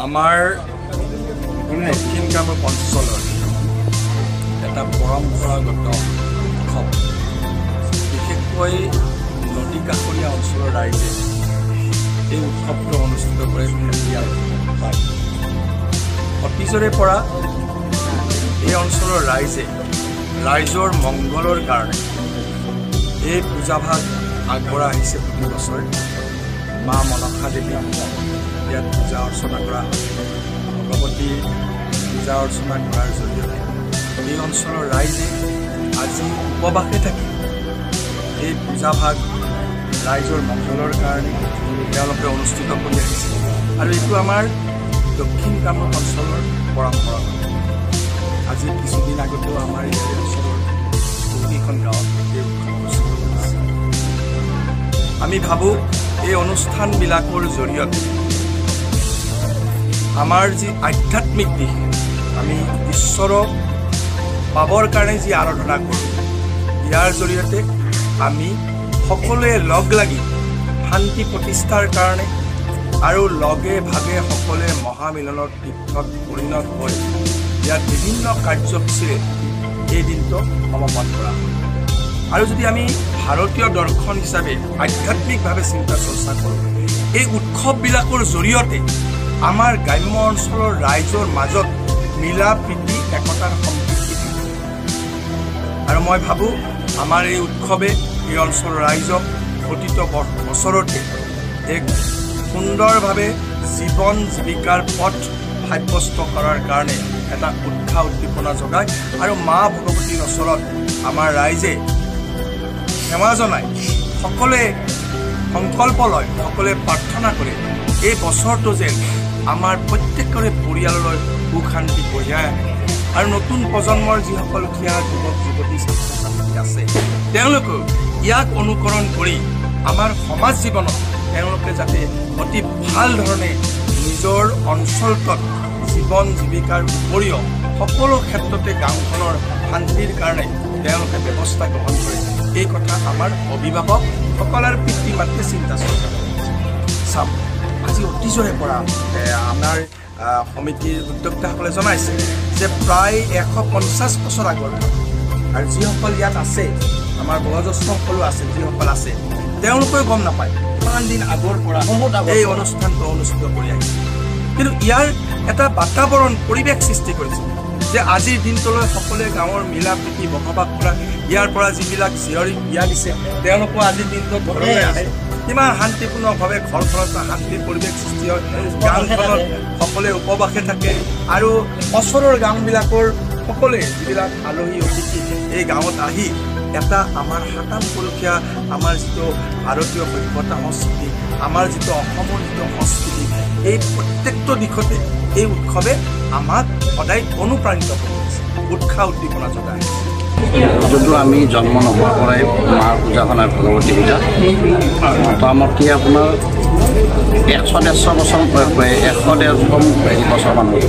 আমাৰ দক্ষিণ কামৰূপ অঞ্চলৰ এটা পৰম্পৰাগত উৎসৱ, বিশেষকৈ নদী কাষৰীয়া অঞ্চলৰ ৰাইজে এই উৎসৱটো অনুষ্ঠিত কৰে। অতীজৰে পৰা এই অঞ্চলৰ ৰাইজৰ মংগলৰ কাৰণে এই পূজাভাগ আগবঢ়াই আহিছে। প্ৰতি বছৰে মা মনসা দেৱী ইয়াত পূজা অৰ্চনা কৰা হয়। ভগৱতীৰ পূজা অৰ্চনা কৰাৰ জৰিয়তে এই অঞ্চলৰ ৰাইজে আজি উপবাসে থাকি এই পূজাভাগ ৰাইজৰ মংগলৰ কাৰণে তেওঁলোকে অনুষ্ঠিত কৰি আহিছে। আৰু এইটো আমাৰ দক্ষিণ কামৰূপ অঞ্চলৰ পৰম্পৰা। আজি কিছুদিন আগতেও আমাৰ এই অঞ্চলৰ বহুকেইখন গাঁৱত এই উৎসৱ অনুষ্ঠিত কৰিছে। আমি ভাবোঁ এই অনুষ্ঠানবিলাকৰ জৰিয়তে আমাৰ যি আধ্যাত্মিক দিশ, আমি ঈশ্বৰক পাবৰ কাৰণে যি আৰাধনা কৰোঁ, ইয়াৰ জৰিয়তে আমি সকলোৱে লগ লাগি শান্তি প্ৰতিষ্ঠাৰ কাৰণে আৰু লগে ভাগে সকলোৱে মহামিলনৰ তীৰ্থত পৰিণত হৈ ইয়াত বিভিন্ন কাৰ্যসূচীৰে এই দিনটো সমাপন কৰা হয়। আৰু যদি আমি ভাৰতীয় দৰ্শন হিচাপে আধ্যাত্মিকভাৱে চিন্তা চৰ্চা কৰোঁ, এই উৎসৱবিলাকৰ জৰিয়তে আমাৰ গ্ৰাম্য অঞ্চলৰ ৰাইজৰ মাজত মিলা প্ৰীতি একতাৰ সম্প্ৰীতি। আৰু মই ভাবোঁ আমাৰ এই উৎসৱে এই অঞ্চলৰ ৰাইজক প্ৰতিটো বছৰতে এক সুন্দৰভাৱে জীৱন জীৱিকাৰ পথ সাব্যস্ত কৰাৰ কাৰণে এটা উৎসাহ উদ্দীপনা যোগায়। আৰু মা ভগৱতীৰ ওচৰত আমাৰ ৰাইজে সেৱা জনাই সকলোৱে সংকল্প লয়, সকলোৱে প্ৰাৰ্থনা কৰে এই বছৰটো যেন আমাৰ প্ৰত্যেকৰে পৰিয়াললৈ সুখ শান্তি কঢ়িয়াই আহে। আৰু নতুন প্ৰজন্মৰ যিসকল উঠি অহা যুৱক যুৱতী ছাত্ৰ ছাত্ৰী আছে, তেওঁলোকেও ইয়াক অনুকৰণ কৰি আমাৰ সমাজ জীৱনত তেওঁলোকে যাতে অতি ভাল ধৰণে নিজৰ অঞ্চলটোত জীৱন জীৱিকাৰ উপৰিও সকলো ক্ষেত্ৰতে গাঁওখনৰ শান্তিৰ কাৰণে তেওঁলোকে ব্যৱস্থা গ্ৰহণ কৰে। এই কথা আমাৰ অভিভাৱকসকল আৰু পিতৃ মাতৃয়ে চিন্তা চৰ্চা কৰে। চাওক, আজি অতীজৰে পৰা আমাৰ সমিতিৰ উদ্যোক্তাসকলে জনাইছে যে প্ৰায় 150 বছৰ আগৰ আৰু যিসকল ইয়াত আছে, আমাৰ বয়োজ্যেষ্ঠসকলো আছে, যিসকল আছে তেওঁলোকেও গম নাপায় ইমান দিন আগৰ পৰা এই অনুষ্ঠানটো অনুষ্ঠিত কৰি আহিছে। কিন্তু ইয়াৰ এটা বাতাবৰণ পৰিৱেশ সৃষ্টি কৰিছে যে আজিৰ দিনটোলৈ সকলোৱে গাঁৱৰ মিলা প্ৰীতি বসবাস কৰা, ইয়াৰ পৰা যিবিলাক জীয়ৰী বিয়া দিছে তেওঁলোকো আজিৰ দিনটোত ঘৰলৈ আহে। ইমান শান্তিপূৰ্ণভাৱে ঘৰখনত শান্তিৰ পৰিৱেশ সৃষ্টি হয়। গাঁওখনত সকলোৱে উপবাসে থাকে আৰু ওচৰৰ গাঁওবিলাকৰ সকলোৱে যিবিলাক আলহী অতিথি এই গাঁৱত আহি এটা আমাৰ সাতাম পুৰুষীয়া আমাৰ যিটো ভাৰতীয় সভ্যতা সংস্কৃতি, আমাৰ যিটো অসমৰ যিটো সংস্কৃতি, এই প্ৰত্যেকটো দিশতে এই উৎসৱে আমাক সদায় অনুপ্ৰাণিত কৰি আছে, উৎসাহ উদ্দীপনা যোগাই আছে। যোনটো আমি জন্ম নোহোৱাৰ পৰাই মাৰ পূজাখন আৰু ভগৱতী পূজা মোটামুটি আপোনাৰ 100-150 বছৰ 100-150 বছৰ মানুহ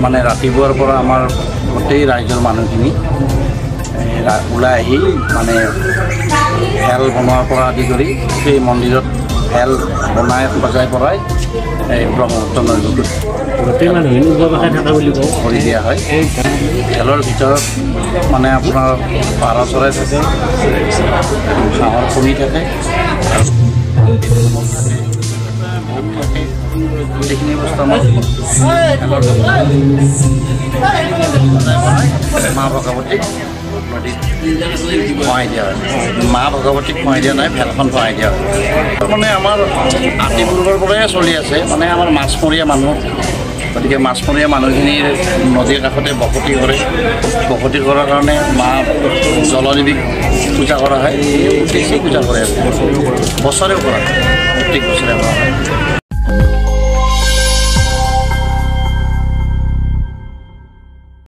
মানে ৰাতিপুৱাৰ পৰা আমাৰ গোটেই ৰাইজৰ মানুহখিনি ওলাই আহি মানে খেল বনোৱাৰ পৰা আদি কৰি সেই মন্দিৰত খেল বনাই সজাই পৰাই এই ব্ৰহ্মপুত্ৰ নদীত গোটেই মানুহখিনি উপবাসে থকা বুলি কৰি দিয়া হয়। খেলৰ ভিতৰত মানে আপোনাৰ পাৰ চৰাই থাকে, হাঁহৰ কণী থাকে, গোটেইখিনি বস্তু আমাৰ মা ভগৱতীক নদীত খুৱাই দিয়া হয়। মা ভগৱতীক খুৱাই দিয়া নাই, ভেলখন খুৱাই দিয়া হয়। মানে আমাৰ আদি পূৰ্বৰ পৰাই চলি আছে, মানে আমাৰ মাছমৰীয়া মানুহ, গতিকে মাছমৰীয়া মানুহখিনিৰ নদীৰ কাষতে বসতি কৰে। বসতি কৰাৰ কাৰণে মা জলদেৱীক পূজা কৰা হয়। গোটেইখিনি পূজা কৰে, বছৰেও কৰা হয়, প্ৰত্যেক বছৰে কৰা হয়।